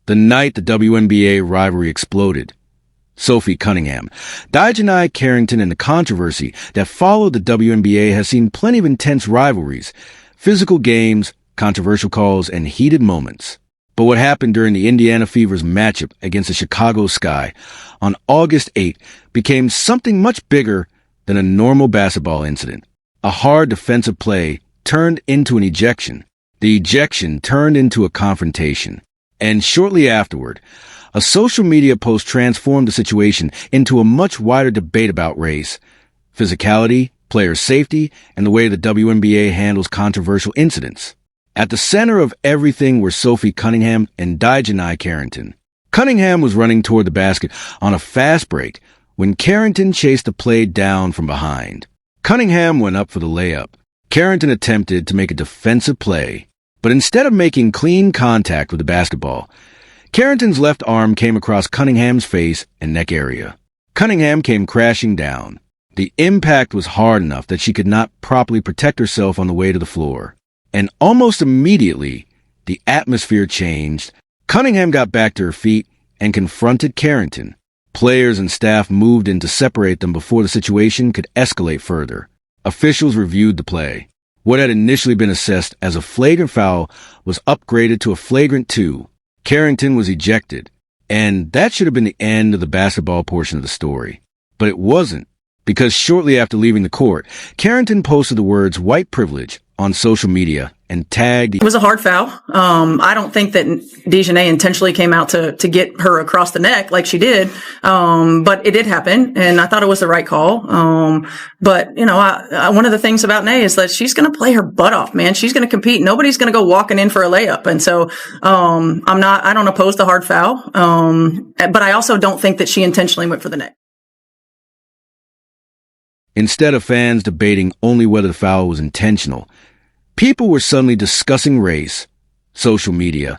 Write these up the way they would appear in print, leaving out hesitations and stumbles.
the night the WNBA rivalry exploded. Sophie Cunningham. Dijanai Carrington and the controversy that followed the WNBA has seen plenty of intense rivalries, physical games, controversial calls, and heated moments. But what happened during the Indiana Fever's matchup against the Chicago Sky on August 8 became something much bigger than a normal basketball incident. A hard defensive play turned into an ejection. The ejection turned into a confrontation. And shortly afterward, a social media post transformed the situation into a much wider debate about race, physicality, player safety, and the way the WNBA handles controversial incidents. At the center of everything were Sophie Cunningham and Dijanai Carrington. Cunningham was running toward the basket on a fast break when Carrington chased the play down from behind. Cunningham went up for the layup. Carrington attempted to make a defensive play, but instead of making clean contact with the basketball, Carrington's left arm came across Cunningham's face and neck area. Cunningham came crashing down. The impact was hard enough that she could not properly protect herself on the way to the floor. And almost immediately, the atmosphere changed. Cunningham got back to her feet and confronted Carrington. Players and staff moved in to separate them before the situation could escalate further. Officials reviewed the play. What had initially been assessed as a flagrant foul was upgraded to a flagrant 2. Carrington was ejected, and that should have been the end of the basketball portion of the story. But it wasn't, because shortly after leaving the court, Carrington posted the words "white privilege" on social media and tagged... It was a hard foul. I don't think that Dijanai intentionally came out to get her across the neck like she did. But it did happen, and I thought it was the right call. But, you know, one of the things about Nay is that she's going to play her butt off, man. She's going to compete. Nobody's going to go walking in for a layup. And so, I don't oppose the hard foul. But I also don't think that she intentionally went for the neck. Instead of fans debating only whether the foul was intentional, people were suddenly discussing race, social media,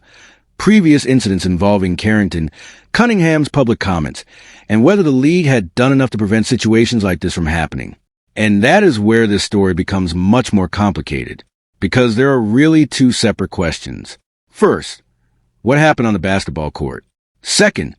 previous incidents involving Carrington, Cunningham's public comments, and whether the league had done enough to prevent situations like this from happening. And that is where this story becomes much more complicated, because there are really two separate questions. First, what happened on the basketball court? Second,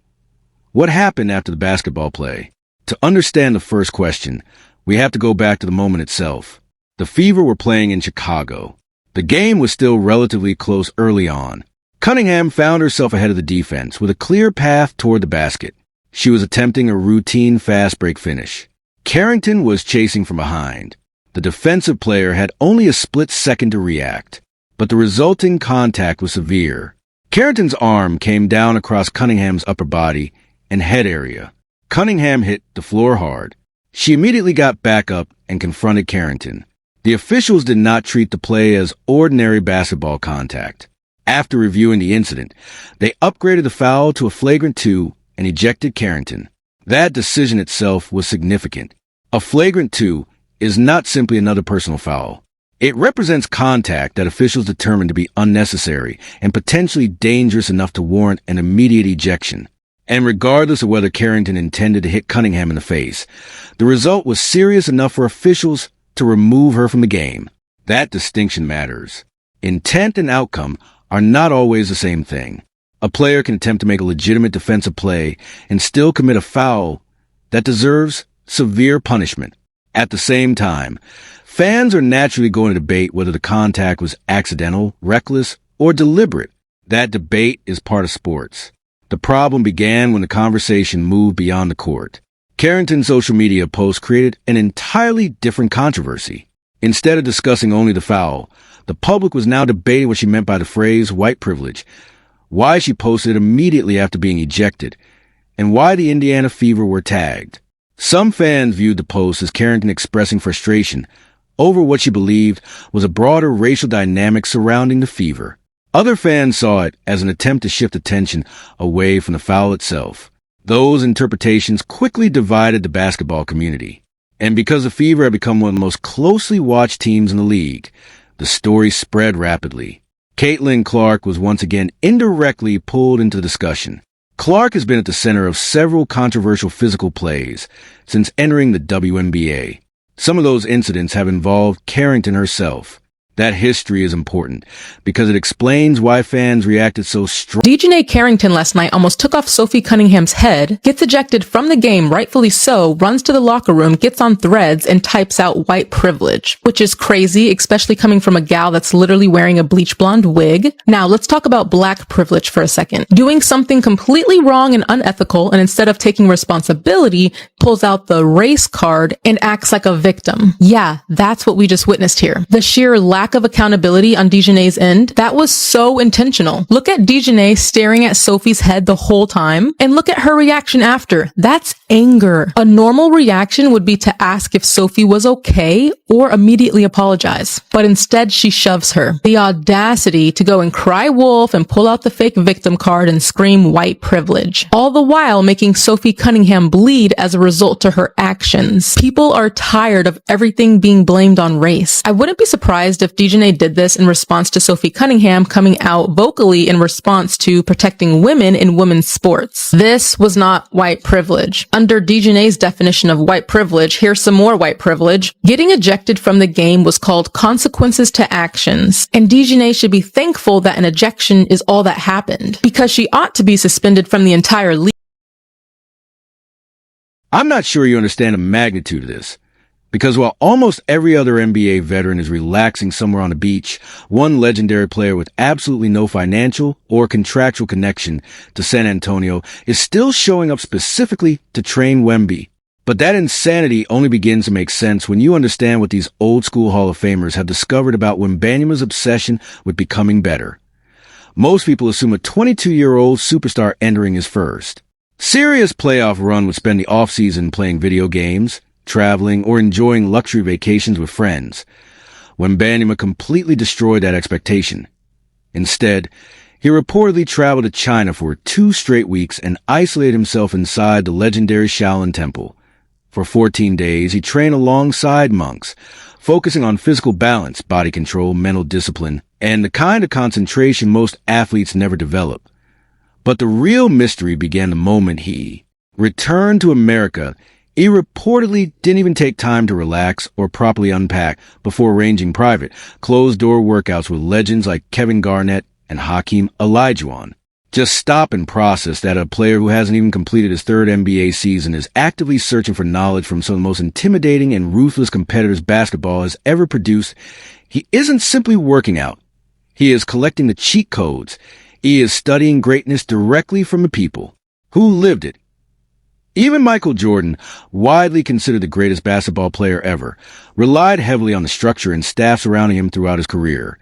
what happened after the basketball play? To understand the first question, we have to go back to the moment itself. The Fever were playing in Chicago. The game was still relatively close early on. Cunningham found herself ahead of the defense with a clear path toward the basket. She was attempting a routine fast break finish. Carrington was chasing from behind. The defensive player had only a split second to react, but the resulting contact was severe. Carrington's arm came down across Cunningham's upper body and head area. Cunningham hit the floor hard. She immediately got back up and confronted Carrington. The officials did not treat the play as ordinary basketball contact. After reviewing the incident, they upgraded the foul to a flagrant 2 and ejected Carrington. That decision itself was significant. A flagrant 2 is not simply another personal foul. It represents contact that officials determined to be unnecessary and potentially dangerous enough to warrant an immediate ejection. And regardless of whether Carrington intended to hit Cunningham in the face, the result was serious enough for officials to remove her from the game. That distinction matters. Intent and outcome are not always the same thing. A player can attempt to make a legitimate defensive play and still commit a foul that deserves severe punishment. At the same time, fans are naturally going to debate whether the contact was accidental, reckless, or deliberate. That debate is part of sports. The problem began when the conversation moved beyond the court. Carrington's social media post created an entirely different controversy. Instead of discussing only the foul, the public was now debating what she meant by the phrase white privilege, why she posted it immediately after being ejected, and why the Indiana Fever were tagged. Some fans viewed the post as Carrington expressing frustration over what she believed was a broader racial dynamic surrounding the Fever. Other fans saw it as an attempt to shift attention away from the foul itself. Those interpretations quickly divided the basketball community. And because the Fever had become one of the most closely watched teams in the league, the story spread rapidly. Caitlin Clark was once again indirectly pulled into the discussion. Clark has been at the center of several controversial physical plays since entering the WNBA. Some of those incidents have involved Carrington herself. That history is important because it explains why fans reacted so strongly. DeJounte Carrington last night almost took off Sophie Cunningham's head, gets ejected from the game, rightfully so, runs to the locker room, gets on Threads, and types out white privilege, which is crazy, especially coming from a gal that's literally wearing a bleach blonde wig. Now, let's talk about black privilege for a second. Doing something completely wrong and unethical, and instead of taking responsibility, pulls out the race card and acts like a victim. Yeah, that's what we just witnessed here. The sheer lack of accountability on DeJounte's end, that was so intentional. Look at DeJounte staring at Sophie's head the whole time, and look at her reaction after. That's anger. A normal reaction would be to ask if Sophie was okay or immediately apologize. But instead, she shoves her. The audacity to go and cry wolf and pull out the fake victim card and scream white privilege. All the while making Sophie Cunningham bleed as a result to her actions. People are tired of everything being blamed on race. I wouldn't be surprised if DeJounte did this in response to Sophie Cunningham coming out vocally in response to protecting women in women's sports. This was not white privilege. Under DeJounte's definition of white privilege, here's some more white privilege. Getting ejected from the game was called consequences to actions, and DeJounte should be thankful that an ejection is all that happened, because she ought to be suspended from the entire league. I'm not sure you understand the magnitude of this. Because while almost every other NBA veteran is relaxing somewhere on the beach, one legendary player with absolutely no financial or contractual connection to San Antonio is still showing up specifically to train Wemby. But that insanity only begins to make sense when you understand what these old-school Hall of Famers have discovered about Wembanyama's obsession with becoming better. Most people assume a 22-year-old superstar entering his first serious playoff run would spend the offseason playing video games, traveling, or enjoying luxury vacations with friends. Wembanyama completely destroyed that expectation. Instead, he reportedly traveled to China for 2 straight weeks and isolated himself inside the legendary Shaolin Temple. For 14 days, he trained alongside monks, focusing on physical balance, body control, mental discipline, and the kind of concentration most athletes never develop. But the real mystery began the moment he returned to America. He reportedly didn't even take time to relax or properly unpack before arranging private, closed-door workouts with legends like Kevin Garnett and Hakeem Olajuwon. Just stop and process that a player who hasn't even completed his 3rd NBA season is actively searching for knowledge from some of the most intimidating and ruthless competitors basketball has ever produced. He isn't simply working out. He is collecting the cheat codes. He is studying greatness directly from the people who lived it. Even Michael Jordan, widely considered the greatest basketball player ever, relied heavily on the structure and staff surrounding him throughout his career.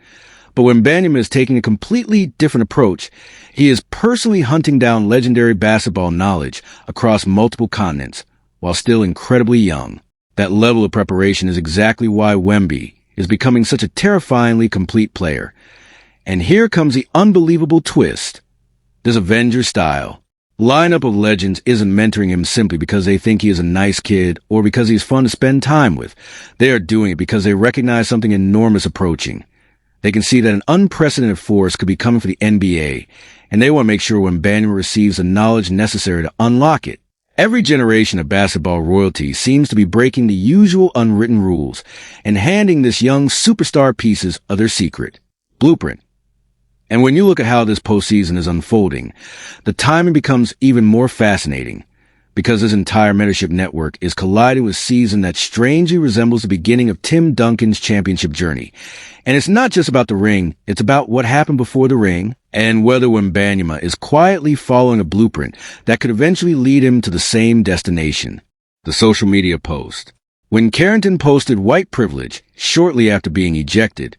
But when Wembanyama is taking a completely different approach, he is personally hunting down legendary basketball knowledge across multiple continents, while still incredibly young. That level of preparation is exactly why Wemby is becoming such a terrifyingly complete player. And here comes the unbelievable twist. This Avenger-style lineup of legends isn't mentoring him simply because they think he is a nice kid or because he's fun to spend time with. They are doing it because they recognize something enormous approaching. They can see that an unprecedented force could be coming for the NBA, and they want to make sure Wembanyama receives the knowledge necessary to unlock it. Every generation of basketball royalty seems to be breaking the usual unwritten rules and handing this young superstar pieces of their secret blueprint. And when you look at how this postseason is unfolding, the timing becomes even more fascinating because this entire mentorship network is colliding with a season that strangely resembles the beginning of Tim Duncan's championship journey. And it's not just about the ring, it's about what happened before the ring and whether Wembanyama is quietly following a blueprint that could eventually lead him to the same destination. The social media post. When Carrington posted white privilege shortly after being ejected,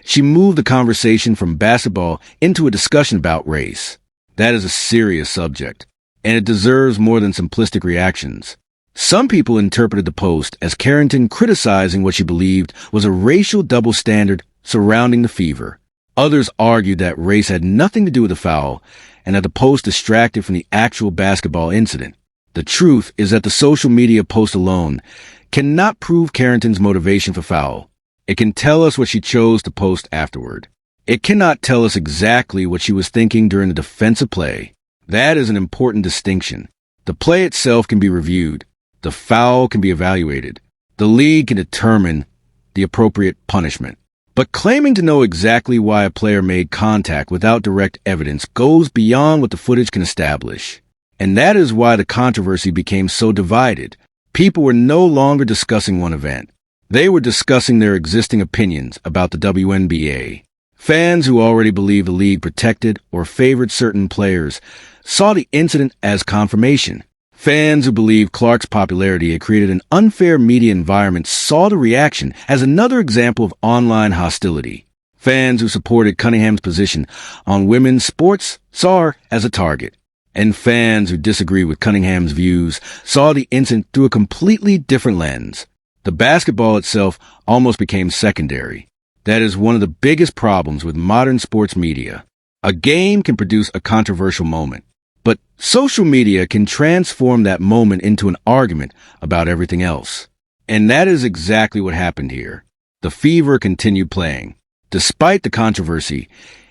she moved the conversation from basketball into a discussion about race. That is a serious subject, and it deserves more than simplistic reactions. Some people interpreted the post as Carrington criticizing what she believed was a racial double standard surrounding the fever. Others argued that race had nothing to do with the foul, and that the post distracted from the actual basketball incident. The truth is that the social media post alone cannot prove Carrington's motivation for foul. It can tell us what she chose to post afterward. It cannot tell us exactly what she was thinking during the defensive play. That is an important distinction. The play itself can be reviewed. The foul can be evaluated. The league can determine the appropriate punishment. But claiming to know exactly why a player made contact without direct evidence goes beyond what the footage can establish. And that is why the controversy became so divided. People were no longer discussing one event. They were discussing their existing opinions about the WNBA. Fans who already believed the league protected or favored certain players saw the incident as confirmation. Fans who believed Clark's popularity had created an unfair media environment saw the reaction as another example of online hostility. Fans who supported Cunningham's position on women's sports saw her as a target. And fans who disagreed with Cunningham's views saw the incident through a completely different lens. The basketball itself almost became secondary. That is one of the biggest problems with modern sports media. A game can produce a controversial moment, but social media can transform that moment into an argument about everything else. And that is exactly what happened here. The Fever continued playing. Despite the controversy,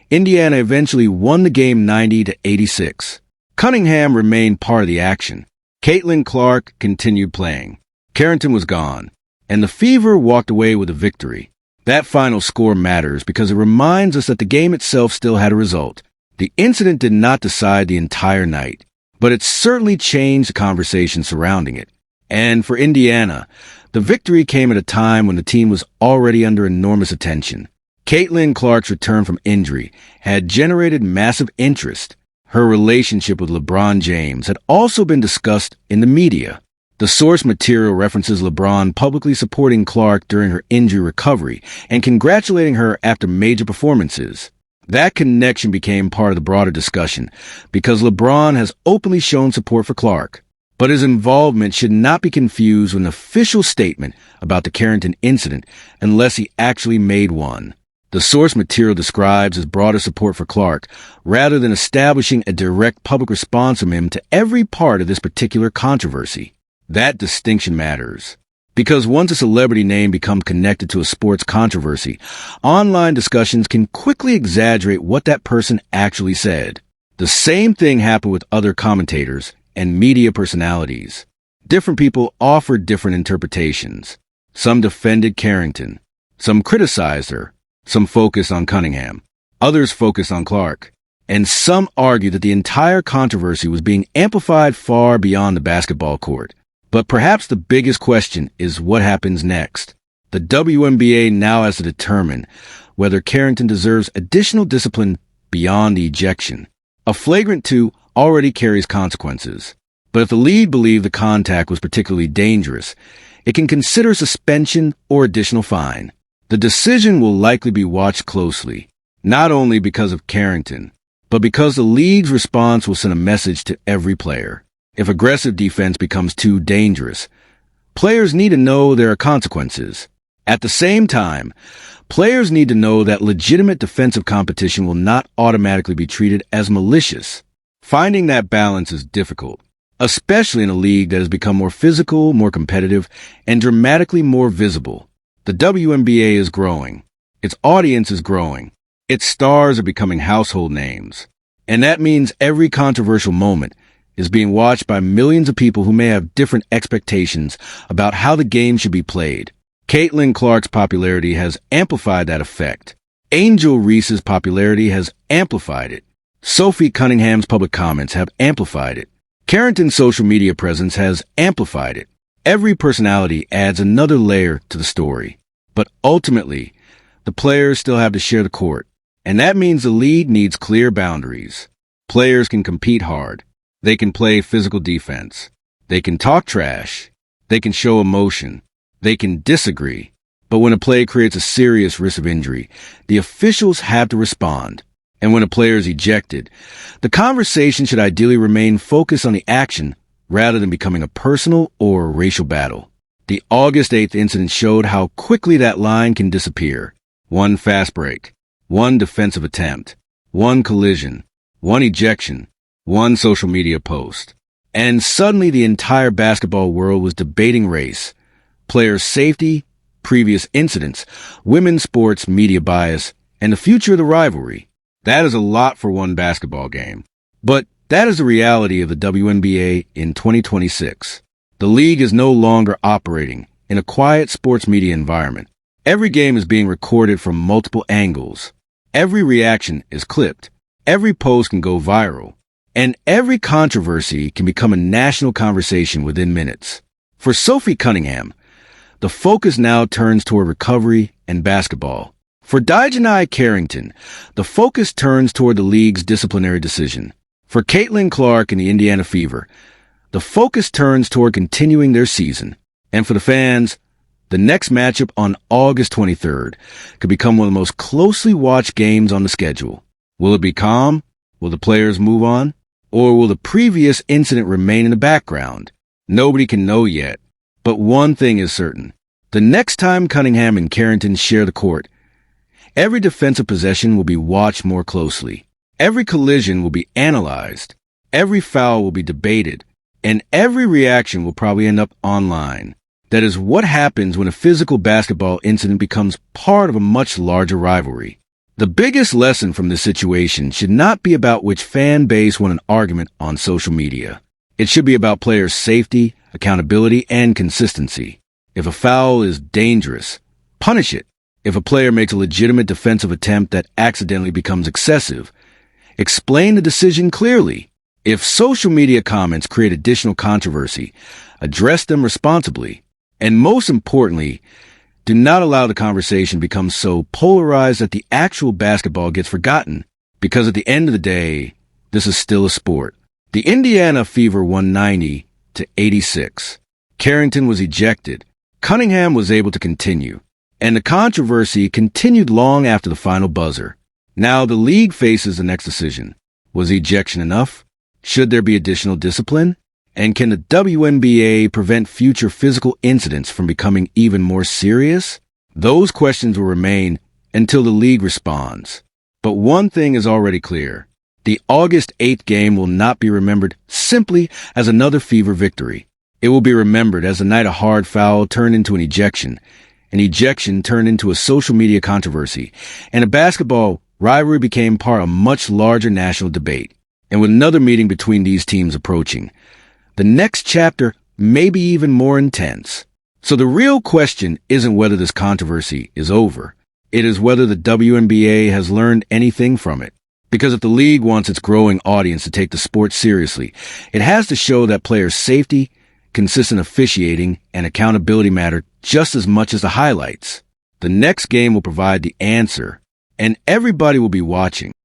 Indiana eventually won the game 90-86. Cunningham remained part of the action. Caitlin Clark continued playing. Carrington was gone, and the Fever walked away with a victory. That final score matters because it reminds us that the game itself still had a result. The incident did not decide the entire night, but it certainly changed the conversation surrounding it. And for Indiana, the victory came at a time when the team was already under enormous attention. Caitlin Clark's return from injury had generated massive interest. Her relationship with LeBron James had also been discussed in the media. The source material references LeBron publicly supporting Clark during her injury recovery and congratulating her after major performances. That connection became part of the broader discussion because LeBron has openly shown support for Clark. But his involvement should not be confused with an official statement about the Carrington incident unless he actually made one. The source material describes his broader support for Clark rather than establishing a direct public response from him to every part of this particular controversy. That distinction matters. Because once a celebrity name becomes connected to a sports controversy, online discussions can quickly exaggerate what that person actually said. The same thing happened with other commentators and media personalities. Different people offered different interpretations. Some defended Carrington. Some criticized her. Some focused on Cunningham. Others focused on Clark. And some argued that the entire controversy was being amplified far beyond the basketball court. But perhaps the biggest question is what happens next. The WNBA now has to determine whether Carrington deserves additional discipline beyond the ejection. A flagrant 2 already carries consequences. But if the league believed the contact was particularly dangerous, it can consider suspension or additional fine. The decision will likely be watched closely, not only because of Carrington, but because the league's response will send a message to every player. If aggressive defense becomes too dangerous, players need to know there are consequences. At the same time, players need to know that legitimate defensive competition will not automatically be treated as malicious. Finding that balance is difficult, especially in a league that has become more physical, more competitive, and dramatically more visible. The WNBA is growing. Its audience is growing. Its stars are becoming household names. And that means every controversial moment is being watched by millions of people who may have different expectations about how the game should be played. Caitlin Clark's popularity has amplified that effect. Angel Reese's popularity has amplified it. Sophie Cunningham's public comments have amplified it. Carrington's social media presence has amplified it. Every personality adds another layer to the story. But ultimately, the players still have to share the court. And that means the league needs clear boundaries. Players can compete hard. They can play physical defense. They can talk trash. They can show emotion. They can disagree. But when a play creates a serious risk of injury, the officials have to respond. And when a player is ejected, the conversation should ideally remain focused on the action rather than becoming a personal or racial battle. The August 8th incident showed how quickly that line can disappear. One fast break, one defensive attempt, one collision, one ejection, one social media post. And suddenly the entire basketball world was debating race, player safety, previous incidents, women's sports media bias, and the future of the rivalry. That is a lot for one basketball game. But that is the reality of the WNBA in 2026. The league is no longer operating in a quiet sports media environment. Every game is being recorded from multiple angles. Every reaction is clipped. Every post can go viral. And every controversy can become a national conversation within minutes. For Sophie Cunningham, the focus now turns toward recovery and basketball. For Dijanai Carrington, the focus turns toward the league's disciplinary decision. For Caitlin Clark and the Indiana Fever, the focus turns toward continuing their season. And for the fans, the next matchup on August 23rd could become one of the most closely watched games on the schedule. Will it be calm? Will the players move on? Or will the previous incident remain in the background? Nobody can know yet. But one thing is certain. The next time Cunningham and Carrington share the court, every defensive possession will be watched more closely. Every collision will be analyzed. Every foul will be debated. And every reaction will probably end up online. That is what happens when a physical basketball incident becomes part of a much larger rivalry. The biggest lesson from this situation should not be about which fan base won an argument on social media. It should be about players' safety, accountability, and consistency. If a foul is dangerous, punish it. If a player makes a legitimate defensive attempt that accidentally becomes excessive, explain the decision clearly. If social media comments create additional controversy, address them responsibly. And most importantly, do not allow the conversation to become so polarized that the actual basketball gets forgotten. Because at the end of the day, this is still a sport. The Indiana Fever won 90-86. Carrington was ejected. Cunningham was able to continue. And the controversy continued long after the final buzzer. Now the league faces the next decision. Was ejection enough? Should there be additional discipline? And can the WNBA prevent future physical incidents from becoming even more serious? Those questions will remain until the league responds. But one thing is already clear. The August 8th game will not be remembered simply as another Fever victory. It will be remembered as the night a hard foul turned into an ejection turned into a social media controversy, and a basketball rivalry became part of a much larger national debate. And with another meeting between these teams approaching, the next chapter may be even more intense. So the real question isn't whether this controversy is over. It is whether the WNBA has learned anything from it. Because if the league wants its growing audience to take the sport seriously, it has to show that players' safety, consistent officiating, and accountability matter just as much as the highlights. The next game will provide the answer, and everybody will be watching.